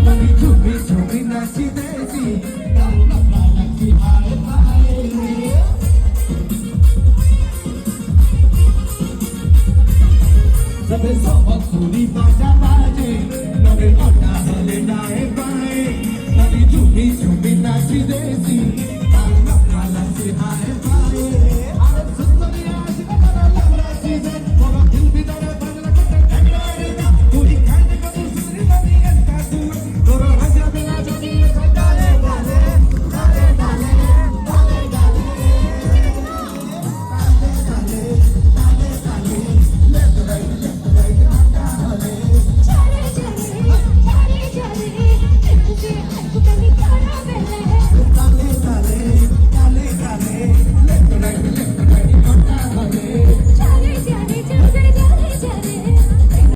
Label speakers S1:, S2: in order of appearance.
S1: Mami chumi chumi nachi desi, gauna prana ki bhai bhai. Jabe sabak suri baja baje.